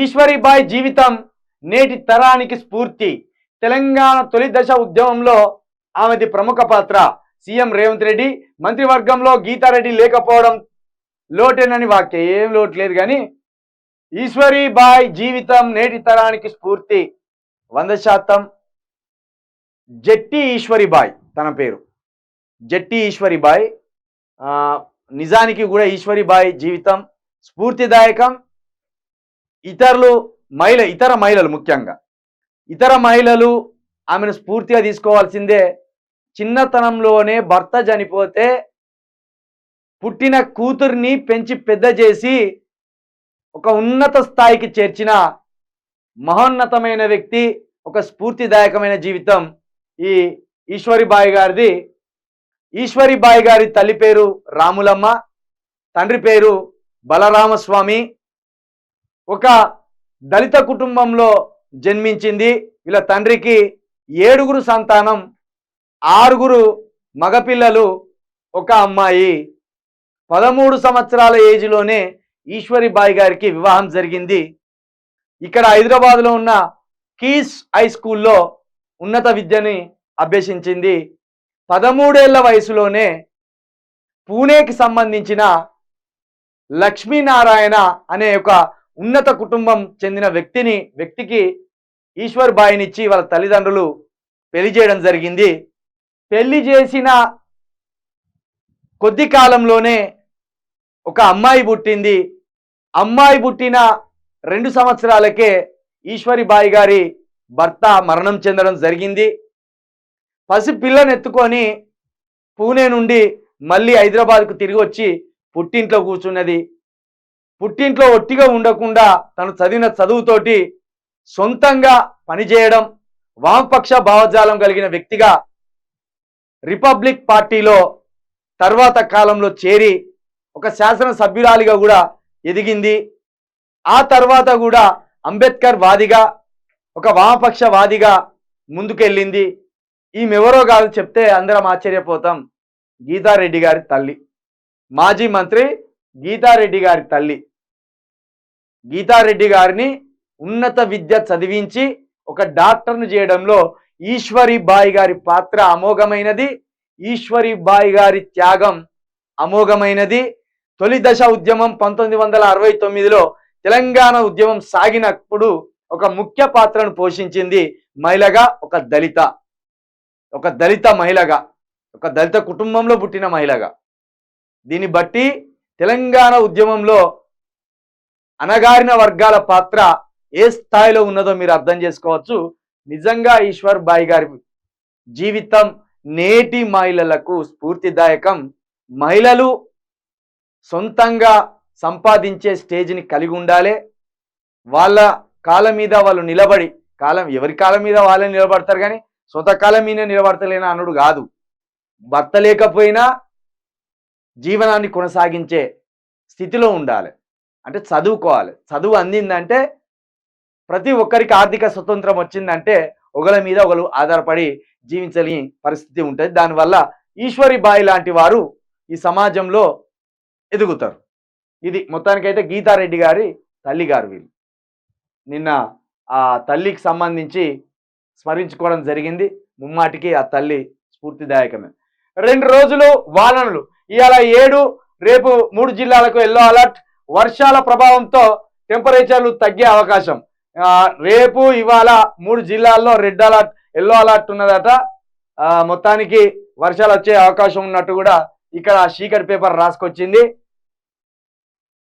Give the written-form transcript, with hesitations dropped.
ఈశ్వరీబాయి జీవితం నేటి తరానికి స్ఫూర్తి. తెలంగాణ తొలి దశ ఉద్యమంలో ఆమెది ప్రముఖ పాత్ర. సీఎం రేవంత్ రెడ్డి మంత్రివర్గంలో గీతారెడ్డి లేకపోవడం లోటేనని వాక్య. ఏం లోటు లేదు కానీ ఈశ్వరీబాయి జీవితం నేటి తరానికి స్ఫూర్తి 100%. జట్టి ఈశ్వరీబాయి తన పేరు, జట్టి ఈశ్వరీబాయి. నిజానికి కూడా ఈశ్వరీబాయి జీవితం స్ఫూర్తిదాయకం. ఇతర మహిళలు ముఖ్యంగా ఇతర మహిళలు ఆమెను స్ఫూర్తిగా తీసుకోవాల్సిందే. చిన్నతనంలోనే భర్త చనిపోతే పుట్టిన కూతుర్ని పెంచి పెద్ద చేసి ఒక ఉన్నత స్థాయికి చేర్చిన మహోన్నతమైన వ్యక్తి, ఒక స్ఫూర్తిదాయకమైన జీవితం ఈ ఈశ్వరీబాయి గారిది. ఈశ్వరీబాయి గారి తల్లి పేరు రాములమ్మ, తండ్రి పేరు బలరామస్వామి. ఒక దళిత కుటుంబంలో జన్మించింది. వీళ్ళ తండ్రికి 7 సంతానం, 6 మగపిల్లలు, ఒక అమ్మాయి. 13 సంవత్సరాల ఏజ్లోనే ఈశ్వరీబాయి గారికి వివాహం జరిగింది. ఇక్కడ హైదరాబాద్లో ఉన్న కీస్ హై స్కూల్లో ఉన్నత విద్యని అభ్యసించింది. 13 ఏళ్ల వయసులోనే పూణేకి సంబంధించిన లక్ష్మీనారాయణ అనే ఒక ఉన్నత కుటుంబం చెందిన వ్యక్తికి ఈశ్వరీబాయినిచ్చి వాళ్ళ తల్లిదండ్రులు పెళ్లి చేయడం జరిగింది. పెళ్లి చేసిన కొద్ది కాలంలోనే ఒక అమ్మాయి పుట్టింది. అమ్మాయి పుట్టిన 2 సంవత్సరాలకే ఈశ్వరీబాయి గారి భర్త మరణం చెందడం జరిగింది. పసి పిల్లని ఎత్తుకొని పూణే నుండి మళ్ళీ హైదరాబాద్కు తిరిగి వచ్చి పుట్టింట్లో కూర్చున్నది. పుట్టింట్లో ఒట్టిగా ఉండకుండా తను చదివిన చదువుతోటి సొంతంగా పనిచేయడం, వామపక్ష భావజాలం కలిగిన వ్యక్తిగా రిపబ్లిక్ పార్టీలో తర్వాత కాలంలో చేరి ఒక శాసనసభ్యురాలిగా కూడా ఎదిగింది. ఆ తర్వాత కూడా అంబేద్కర్ వాదిగా, ఒక వామపక్ష వాదిగా ముందుకెళ్ళింది. ఈమెవరో కాదు చెప్తే అందరం ఆశ్చర్యపోతాం. గీతారెడ్డి గారి తల్లి, మాజీ మంత్రి గీతారెడ్డి గారి తల్లి. గీతారెడ్డి గారిని ఉన్నత విద్య చదివించి ఒక డాక్టర్ను చేయడంలో ఈశ్వరీబాయి గారి పాత్ర అమోఘమైనది. ఈశ్వరీబాయి గారి త్యాగం అమోఘమైనది. తొలి దశ ఉద్యమం 1969లో తెలంగాణ ఉద్యమం సాగినప్పుడు ఒక ముఖ్య పాత్రను పోషించింది. మహిళగా, ఒక దళిత మహిళగా, ఒక దళిత కుటుంబంలో పుట్టిన మహిళగా. దీన్ని బట్టి తెలంగాణ ఉద్యమంలో అణగారిన వర్గాల పాత్ర ఏ స్థాయిలో ఉన్నదో మీరు అర్థం చేసుకోవచ్చు. నిజంగా ఈశ్వరీబాయి గారి జీవితం నేటి మహిళలకు స్ఫూర్తిదాయకం. మహిళలు సొంతంగా సంపాదించే స్టేజ్ని కలిగి ఉండాలి. వాళ్ళ కాళ్ళ మీద వాళ్ళు నిలబడి, ఎవరి కాళ్ళ మీద వాళ్ళే నిలబడతారు కానీ సొంత కాళ్ళ మీద నిలబడతలేనా అన్నాడు కాదు. భర్త లేకపోయినా జీవనాన్ని కొనసాగించే స్థితిలో ఉండాలి. అంటే చదువుకోవాలి. చదువు అందిందంటే ప్రతి ఒక్కరికి ఆర్థిక స్వతంత్రం వచ్చిందంటే ఒకరి మీద ఒకరు ఆధారపడి జీవించలేని పరిస్థితి ఉంటుంది. దానివల్ల ఈశ్వరీబాయి లాంటి వారు ఈ సమాజంలో ఎదుగుతారు. ఇది మొత్తానికైతే గీతారెడ్డి గారి తల్లి గారు. వీళ్ళు నిన్న ఆ తల్లికి సంబంధించి స్మరించుకోవడం జరిగింది. ముమ్మాటికి ఆ తల్లి స్ఫూర్తిదాయకమే. 2 రోజులు వానలు, ఇవాళ 7, రేపు 3 జిల్లాలకు ఎల్లో అలర్ట్. వర్షాల ప్రభావంతో టెంపరేచర్లు తగ్గే అవకాశం. రేపు ఇవాళ 3 జిల్లాల్లో రెడ్ అలర్ట్, ఎల్లో అలర్ట్ ఉన్నదట. మొత్తానికి వర్షాలు వచ్చే అవకాశం ఉన్నట్టు కూడా ఇక్కడ చీకటి పేపర్ రాసుకొచ్చింది.